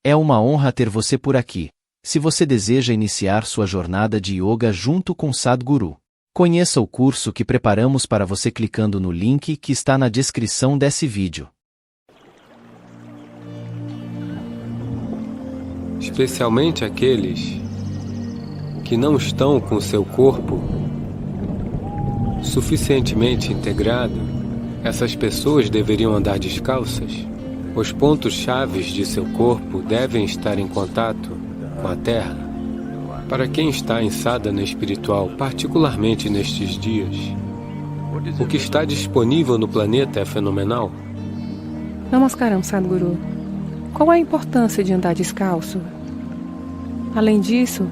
É uma honra ter você por aqui. Se você deseja iniciar sua jornada de yoga junto com Sadhguru, conheça o curso que preparamos para você clicando no link que está na descrição desse vídeo. Especialmente aqueles que não estão com seu corpo suficientemente integrado, essas pessoas deveriam andar descalças. Os pontos chaves de seu corpo devem estar em contato com a terra. Para quem está em sadhana espiritual, particularmente nestes dias, o que está disponível no planeta é fenomenal. Namaskaram, Sadhguru. Qual é a importância de andar descalço? Além disso,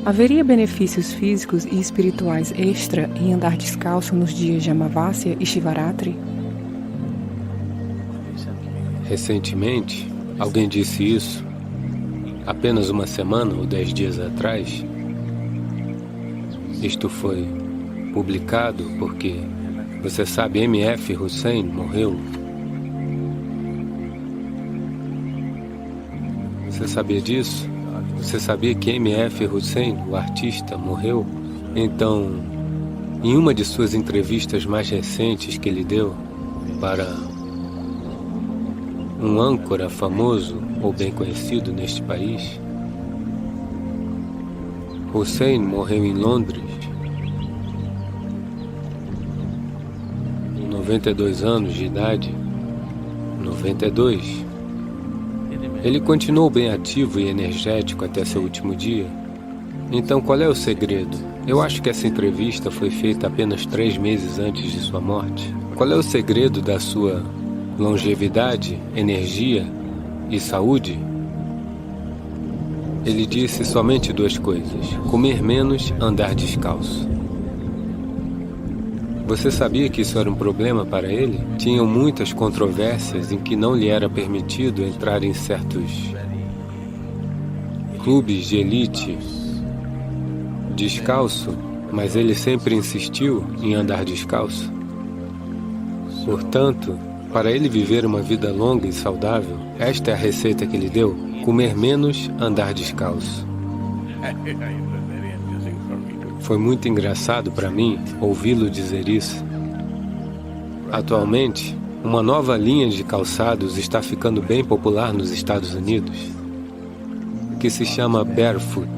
haveria benefícios físicos e espirituais extra em andar descalço nos dias de Amavasya e Shivaratri? Recentemente, alguém disse isso, apenas uma semana ou 10 dias atrás. Isto foi publicado porque, você sabe, M.F. Hussein morreu. Você sabia disso? Você sabia que M.F. Hussein, o artista, morreu? Então, em uma de suas entrevistas mais recentes que ele deu para um âncora famoso ou bem conhecido neste país, Hussein morreu em Londres, com 92 anos de idade. 92. Ele continuou bem ativo e energético até seu último dia. Então, qual é o segredo? Eu acho que essa entrevista foi feita apenas 3 meses antes de sua morte. Qual é o segredo da sua longevidade, energia e saúde? Ele disse somente 2 coisas: comer menos, andar descalço. Você sabia que isso era um problema para ele? Tinham muitas controvérsias em que não lhe era permitido entrar em certos clubes de elite descalço, mas ele sempre insistiu em andar descalço. Portanto, para ele viver uma vida longa e saudável, esta é a receita que ele deu: comer menos, andar descalço. Foi muito engraçado para mim ouvi-lo dizer isso. Atualmente, uma nova linha de calçados está ficando bem popular nos Estados Unidos, que se chama Barefoot,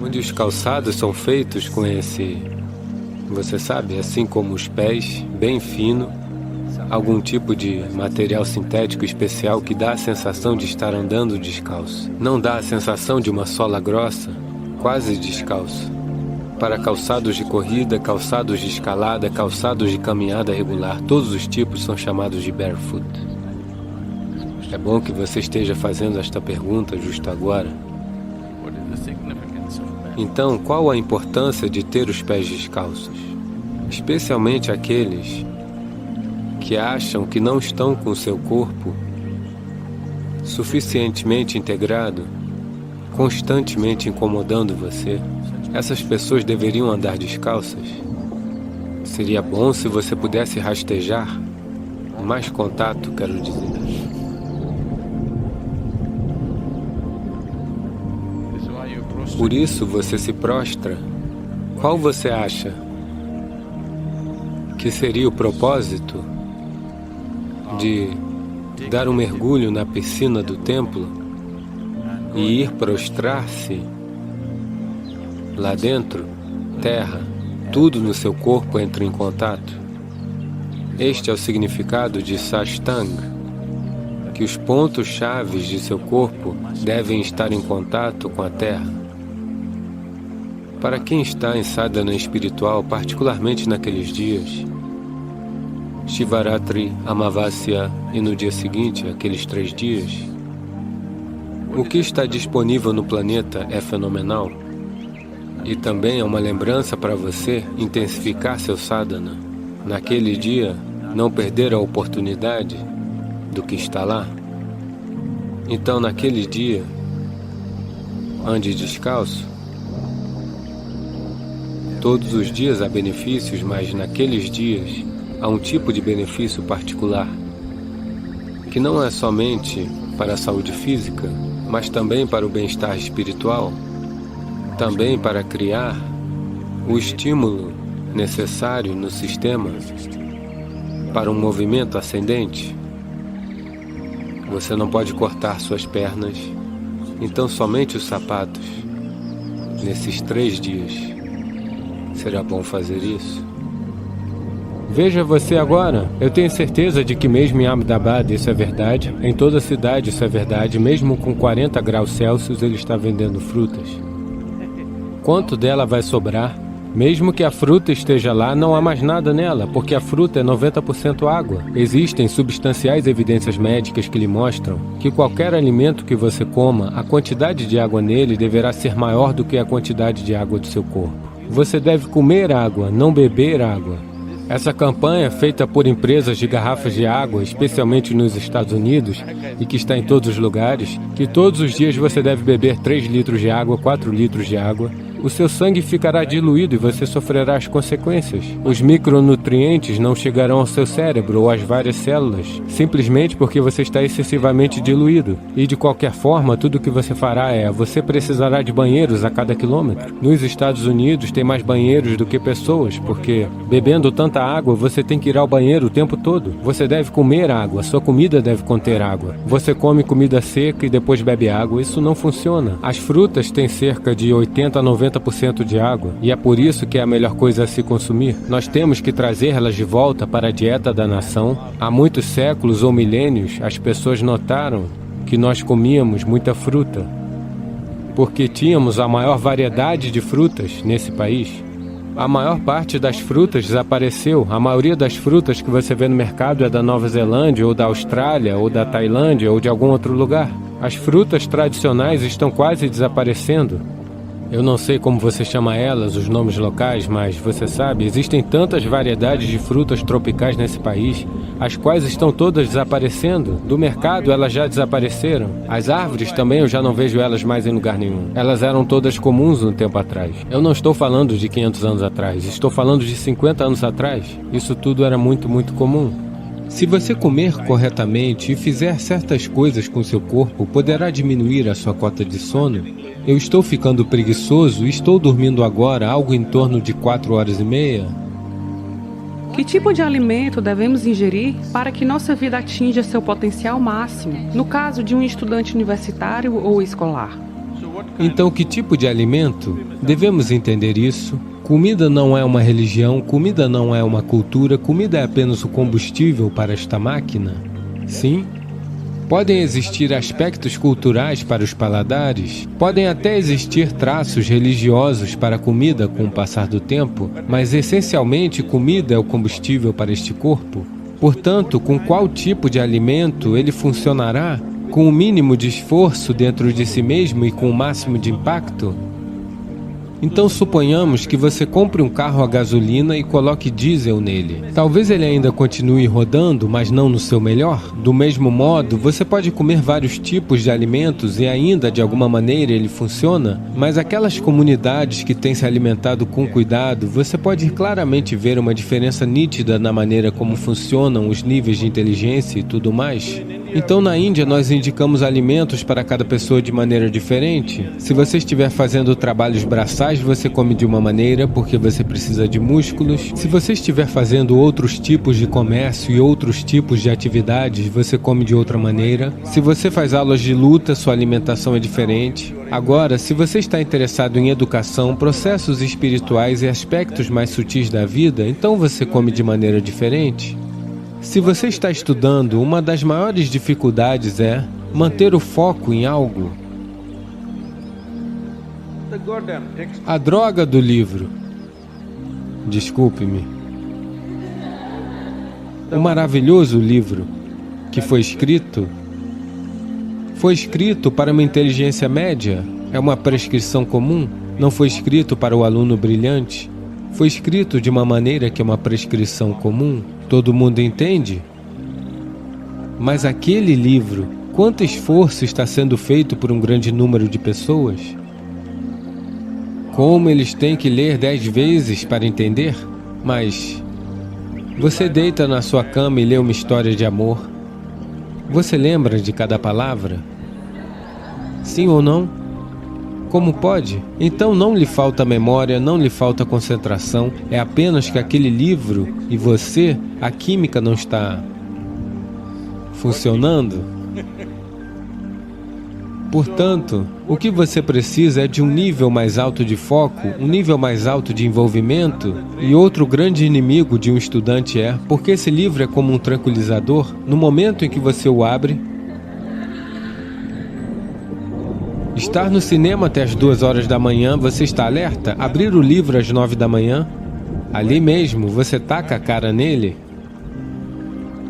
onde os calçados são feitos com esse, você sabe, assim como os pés, bem fino, algum tipo de material sintético especial que dá a sensação de estar andando descalço. Não dá a sensação de uma sola grossa, quase descalço. Para calçados de corrida, calçados de escalada, calçados de caminhada regular, todos os tipos são chamados de barefoot. É bom que você esteja fazendo esta pergunta justo agora. Então, qual a importância de ter os pés descalços? Especialmente aqueles que acham que não estão com seu corpo suficientemente integrado, constantemente incomodando você. Essas pessoas deveriam andar descalças. Seria bom se você pudesse rastejar, mais contato, quero dizer. Por isso você se prostra. Qual você acha que seria o propósito de dar um mergulho na piscina do templo e ir prostrar-se lá dentro? Terra, tudo no seu corpo entra em contato. Este é o significado de Sashtanga, que os pontos chaves de seu corpo devem estar em contato com a terra. Para quem está em sadhana espiritual, particularmente naqueles dias, Shivaratri, Amavasya e no dia seguinte, aqueles 3 dias, o que está disponível no planeta é fenomenal. E também é uma lembrança para você intensificar seu sadhana. Naquele dia, não perder a oportunidade do que está lá. Então, naquele dia, ande descalço. Todos os dias há benefícios, mas naqueles dias há um tipo de benefício particular que não é somente para a saúde física, mas também para o bem-estar espiritual, também para criar o estímulo necessário no sistema para um movimento ascendente. Você não pode cortar suas pernas, então somente os sapatos. Nesses 3 dias, será bom fazer isso. Veja você agora. Eu tenho certeza de que mesmo em Ahmedabad isso é verdade. Em toda a cidade isso é verdade. Mesmo com 40 graus Celsius, ele está vendendo frutas. Quanto dela vai sobrar? Mesmo que a fruta esteja lá, não há mais nada nela, porque a fruta é 90% água. Existem substanciais evidências médicas que lhe mostram que qualquer alimento que você coma, a quantidade de água nele deverá ser maior do que a quantidade de água do seu corpo. Você deve comer água, não beber água. Essa campanha, feita por empresas de garrafas de água, especialmente nos Estados Unidos, e que está em todos os lugares, que todos os dias você deve beber 3 litros de água, 4 litros de água, o seu sangue ficará diluído e você sofrerá as consequências. Os micronutrientes não chegarão ao seu cérebro ou às várias células, simplesmente porque você está excessivamente diluído. E de qualquer forma, tudo o que você fará você precisará de banheiros a cada quilômetro. Nos Estados Unidos tem mais banheiros do que pessoas, porque bebendo tanta água, você tem que ir ao banheiro o tempo todo. Você deve comer água, sua comida deve conter água. Você come comida seca e depois bebe água, isso não funciona. As frutas têm cerca de 80 a 90% de água, e é por isso que é a melhor coisa a se consumir. Nós temos que trazê-las de volta para a dieta da nação. Há muitos séculos ou milênios, as pessoas notaram que nós comíamos muita fruta, porque tínhamos a maior variedade de frutas nesse país. A maior parte das frutas desapareceu. A maioria das frutas que você vê no mercado é da Nova Zelândia, ou da Austrália, ou da Tailândia, ou de algum outro lugar. As frutas tradicionais estão quase desaparecendo. Eu não sei como você chama elas, os nomes locais, mas você sabe, existem tantas variedades de frutas tropicais nesse país, as quais estão todas desaparecendo. Do mercado elas já desapareceram. As árvores também eu já não vejo elas mais em lugar nenhum. Elas eram todas comuns um tempo atrás. Eu não estou falando de 500 anos atrás, estou falando de 50 anos atrás. Isso tudo era muito, muito comum. Se você comer corretamente e fizer certas coisas com seu corpo, poderá diminuir a sua cota de sono. Eu estou ficando preguiçoso e estou dormindo agora algo em torno de 4 horas e meia. Que tipo de alimento devemos ingerir para que nossa vida atinja seu potencial máximo, no caso de um estudante universitário ou escolar? Então, que tipo de alimento? Devemos entender isso. Comida não é uma religião, comida não é uma cultura, comida é apenas o combustível para esta máquina. Sim. Podem existir aspectos culturais para os paladares, podem até existir traços religiosos para a comida com o passar do tempo, mas essencialmente comida é o combustível para este corpo. Portanto, com qual tipo de alimento ele funcionará? Com o mínimo de esforço dentro de si mesmo e com o máximo de impacto? Então suponhamos que você compre um carro a gasolina e coloque diesel nele. Talvez ele ainda continue rodando, mas não no seu melhor. Do mesmo modo, você pode comer vários tipos de alimentos e ainda de alguma maneira ele funciona, mas aquelas comunidades que têm se alimentado com cuidado, você pode claramente ver uma diferença nítida na maneira como funcionam os níveis de inteligência e tudo mais. Então na Índia nós indicamos alimentos para cada pessoa de maneira diferente. Se você estiver fazendo trabalhos braçais, você come de uma maneira porque você precisa de músculos. Se você estiver fazendo outros tipos de comércio e outros tipos de atividades, você come de outra maneira. Se você faz aulas de luta, sua alimentação é diferente. Agora, se você está interessado em educação, processos espirituais e aspectos mais sutis da vida, então você come de maneira diferente. Se você está estudando, uma das maiores dificuldades é manter o foco em algo. A droga do livro. Desculpe-me. O maravilhoso livro que foi escrito para uma inteligência média. É uma prescrição comum. Não foi escrito para o aluno brilhante. Foi escrito de uma maneira que é uma prescrição comum. Todo mundo entende? Mas aquele livro, quanto esforço está sendo feito por um grande número de pessoas? Como eles têm que ler 10 vezes para entender? Mas você deita na sua cama e lê uma história de amor. Você lembra de cada palavra? Sim ou não? Como pode? Então não lhe falta memória, não lhe falta concentração, é apenas que aquele livro e você, a química não está funcionando? Portanto, o que você precisa é de um nível mais alto de foco, um nível mais alto de envolvimento. E outro grande inimigo de um estudante é, porque esse livro é como um tranquilizador, no momento em que você o abre, estar no cinema até as 2 horas da manhã, você está alerta? Abrir o livro às 9 da manhã, ali mesmo, você taca a cara nele?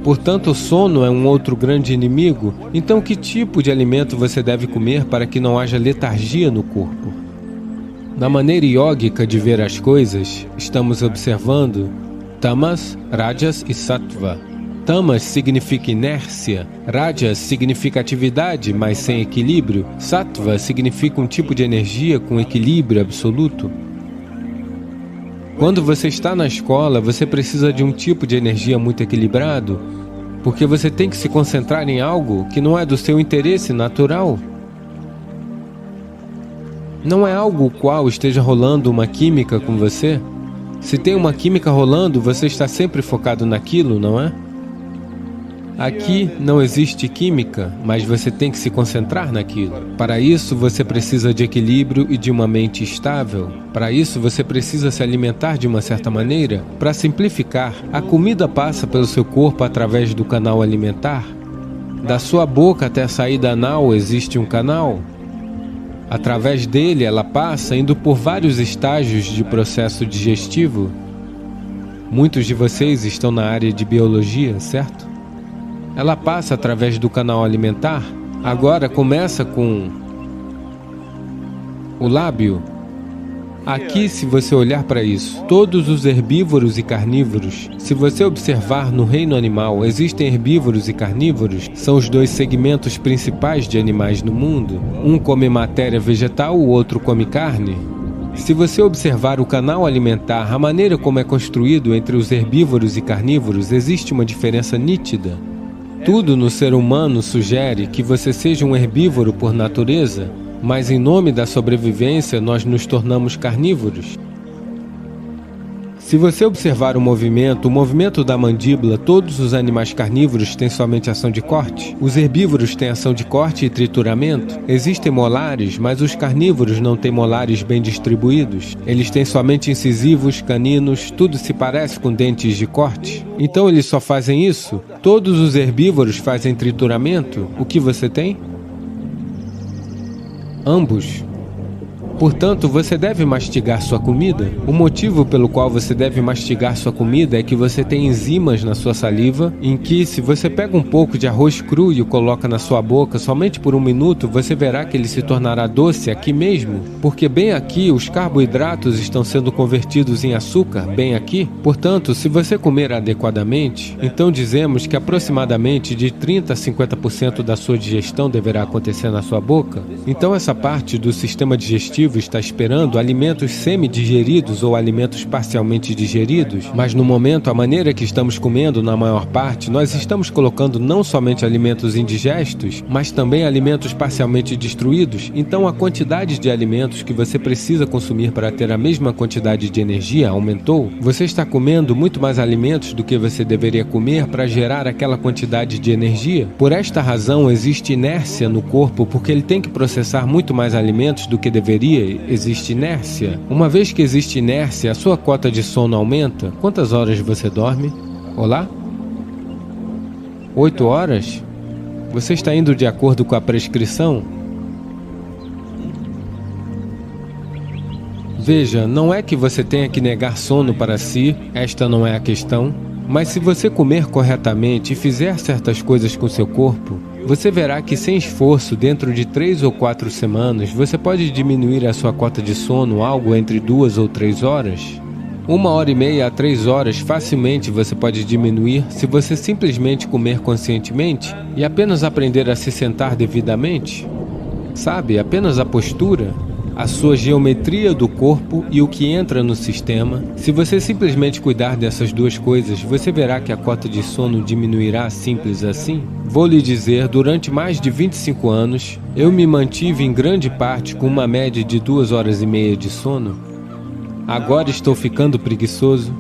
Portanto, o sono é um outro grande inimigo. Então, que tipo de alimento você deve comer para que não haja letargia no corpo? Na maneira iógica de ver as coisas, estamos observando Tamas, Rajas e Sattva. Tamas significa inércia, Rajas significa atividade, mas sem equilíbrio, Sattva significa um tipo de energia com equilíbrio absoluto. Quando você está na escola, você precisa de um tipo de energia muito equilibrado, porque você tem que se concentrar em algo que não é do seu interesse natural. Não é algo qual esteja rolando uma química com você. Se tem uma química rolando, você está sempre focado naquilo, não é? Aqui não existe química, mas você tem que se concentrar naquilo. Para isso, você precisa de equilíbrio e de uma mente estável. Para isso, você precisa se alimentar de uma certa maneira. Para simplificar, a comida passa pelo seu corpo através do canal alimentar. Da sua boca até a saída anal existe um canal. Através dele, ela passa indo por vários estágios de processo digestivo. Muitos de vocês estão na área de biologia, certo? Ela passa através do canal alimentar. Agora começa com o lábio. Aqui, se você olhar para isso, todos os herbívoros e carnívoros, se você observar no reino animal, existem herbívoros e carnívoros, são os 2 segmentos principais de animais no mundo. Um come matéria vegetal, o outro come carne. Se você observar o canal alimentar, a maneira como é construído entre os herbívoros e carnívoros, existe uma diferença nítida. Tudo no ser humano sugere que você seja um herbívoro por natureza, mas em nome da sobrevivência nós nos tornamos carnívoros. Se você observar o movimento da mandíbula, todos os animais carnívoros têm somente ação de corte. Os herbívoros têm ação de corte e trituramento. Existem molares, mas os carnívoros não têm molares bem distribuídos. Eles têm somente incisivos, caninos, tudo se parece com dentes de corte. Então eles só fazem isso? Todos os herbívoros fazem trituramento? O que você tem? Ambos. Portanto, você deve mastigar sua comida. O motivo pelo qual você deve mastigar sua comida é que você tem enzimas na sua saliva, em que, se você pega um pouco de arroz cru e o coloca na sua boca somente por 1 minuto, você verá que ele se tornará doce aqui mesmo, porque bem aqui os carboidratos estão sendo convertidos em açúcar, bem aqui. Portanto, se você comer adequadamente, então dizemos que aproximadamente de 30 a 50% da sua digestão deverá acontecer na sua boca. Então essa parte do sistema digestivo está esperando alimentos semi-digeridos ou alimentos parcialmente digeridos, mas no momento, a maneira que estamos comendo, na maior parte, nós estamos colocando não somente alimentos indigestos, mas também alimentos parcialmente destruídos. Então a quantidade de alimentos que você precisa consumir para ter a mesma quantidade de energia aumentou. Você está comendo muito mais alimentos do que você deveria comer para gerar aquela quantidade de energia. Por esta razão, existe inércia no corpo, porque ele tem que processar muito mais alimentos do que deveria. Existe inércia. Uma vez que existe inércia, a sua cota de sono aumenta. Quantas horas você dorme? Olá? 8 horas? Você está indo de acordo com a prescrição? Veja, não é que você tenha que negar sono para si, esta não é a questão. Mas se você comer corretamente e fizer certas coisas com seu corpo, você verá que sem esforço, dentro de 3 ou 4 semanas, você pode diminuir a sua cota de sono algo entre 2 ou 3 horas. 1h30 a 3 horas facilmente você pode diminuir se você simplesmente comer conscientemente e apenas aprender a se sentar devidamente. Sabe, apenas a postura. a sua geometria do corpo e o que entra no sistema. Se você simplesmente cuidar dessas duas coisas, você verá que a cota de sono diminuirá simples assim. Vou lhe dizer, durante mais de 25 anos, eu me mantive em grande parte com uma média de 2 horas e meia de sono. Agora estou ficando preguiçoso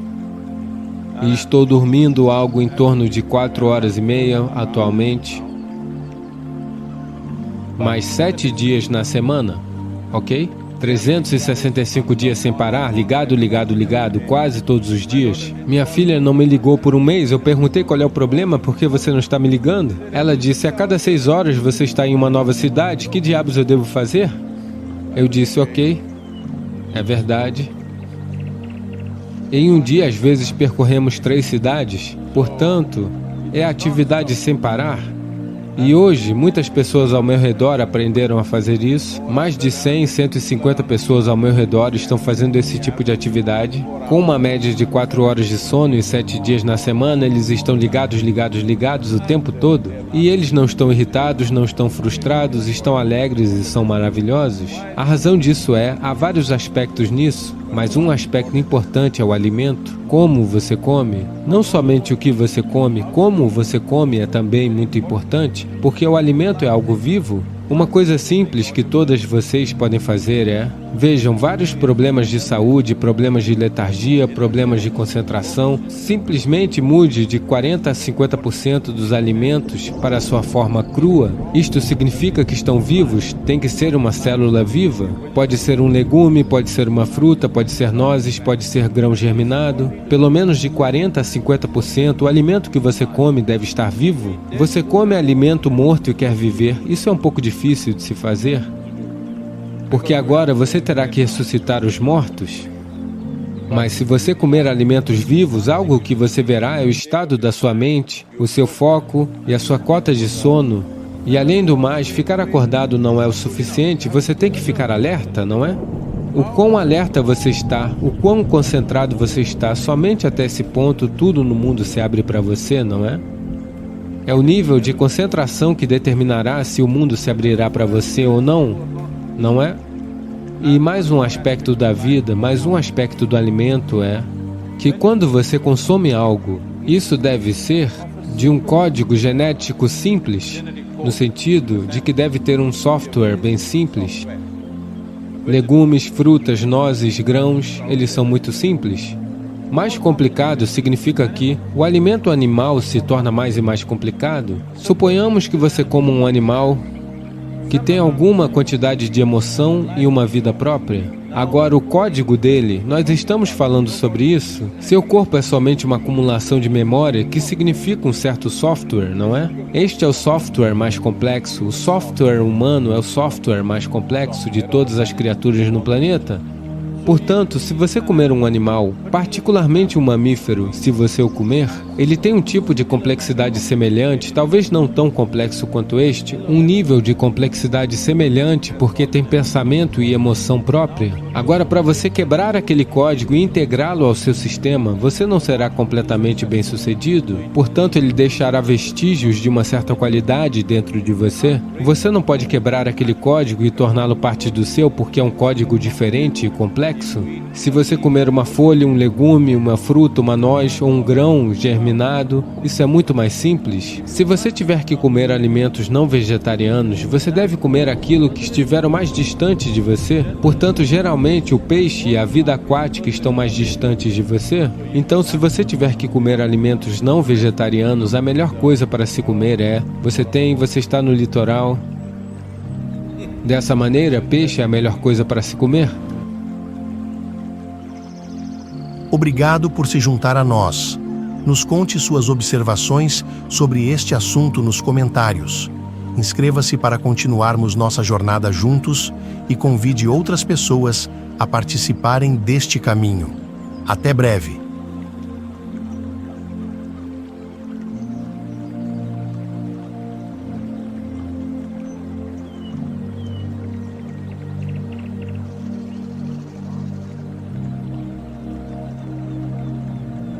e estou dormindo algo em torno de 4 horas e meia atualmente. Mais 7 dias na semana, ok? 365 dias sem parar, ligado, quase todos os dias. Minha filha não me ligou por um mês, eu perguntei qual é o problema, por que você não está me ligando? Ela disse, a cada 6 horas você está em uma nova cidade, que diabos eu devo fazer? Eu disse, ok, é verdade. Em um dia, às vezes, percorremos 3 cidades, portanto, é atividade sem parar. E hoje, muitas pessoas ao meu redor aprenderam a fazer isso. Mais de 100, 150 pessoas ao meu redor estão fazendo esse tipo de atividade. Com uma média de 4 horas de sono e 7 dias na semana, eles estão ligados o tempo todo. E eles não estão irritados, não estão frustrados, estão alegres e são maravilhosos. A razão disso há vários aspectos nisso, mas um aspecto importante é o alimento. Como você come. Não somente o que você come, como você come é também muito importante, porque o alimento é algo vivo. Uma coisa simples que todas vocês podem fazer vejam, vários problemas de saúde, problemas de letargia, problemas de concentração, simplesmente mude de 40% a 50% dos alimentos para a sua forma crua. Isto significa que estão vivos, tem que ser uma célula viva. Pode ser um legume, pode ser uma fruta, pode ser nozes, pode ser grão germinado. Pelo menos de 40% a 50% o alimento que você come deve estar vivo. Você come alimento morto e quer viver, isso é um pouco difícil de se fazer. Porque agora você terá que ressuscitar os mortos. Mas se você comer alimentos vivos, algo que você verá é o estado da sua mente, o seu foco e a sua cota de sono. E além do mais, ficar acordado não é o suficiente, você tem que ficar alerta, não é? O quão alerta você está, o quão concentrado você está, somente até esse ponto tudo no mundo se abre para você, não é? É o nível de concentração que determinará se o mundo se abrirá para você ou não, não é? E mais um aspecto da vida, mais um aspecto do alimento é que quando você consome algo, isso deve ser de um código genético simples, no sentido de que deve ter um software bem simples. Legumes, frutas, nozes, grãos, eles são muito simples. Mais complicado significa que o alimento animal se torna mais e mais complicado. Suponhamos que você coma um animal que tem alguma quantidade de emoção e uma vida própria. Agora, o código dele, nós estamos falando sobre isso. Seu corpo é somente uma acumulação de memória, que significa um certo software, não é? Este é o software mais complexo. O software humano é o software mais complexo de todas as criaturas no planeta. Portanto, se você comer um animal, particularmente um mamífero, se você o comer, ele tem um tipo de complexidade semelhante, talvez não tão complexo quanto este, um nível de complexidade semelhante porque tem pensamento e emoção própria. Agora, para você quebrar aquele código e integrá-lo ao seu sistema, você não será completamente bem-sucedido, portanto ele deixará vestígios de uma certa qualidade dentro de você. Você não pode quebrar aquele código e torná-lo parte do seu porque é um código diferente e complexo. Se você comer uma folha, um legume, uma fruta, uma noz ou um grão germinado, isso é muito mais simples. Se você tiver que comer alimentos não vegetarianos, você deve comer aquilo que estiver o mais distante de você. Portanto, geralmente o peixe e a vida aquática estão mais distantes de você. Então, se você tiver que comer alimentos não vegetarianos, a melhor coisa para se comer você está no litoral. Dessa maneira, peixe é a melhor coisa para se comer. Obrigado por se juntar a nós. Nos conte suas observações sobre este assunto nos comentários. Inscreva-se para continuarmos nossa jornada juntos e convide outras pessoas a participarem deste caminho. Até breve!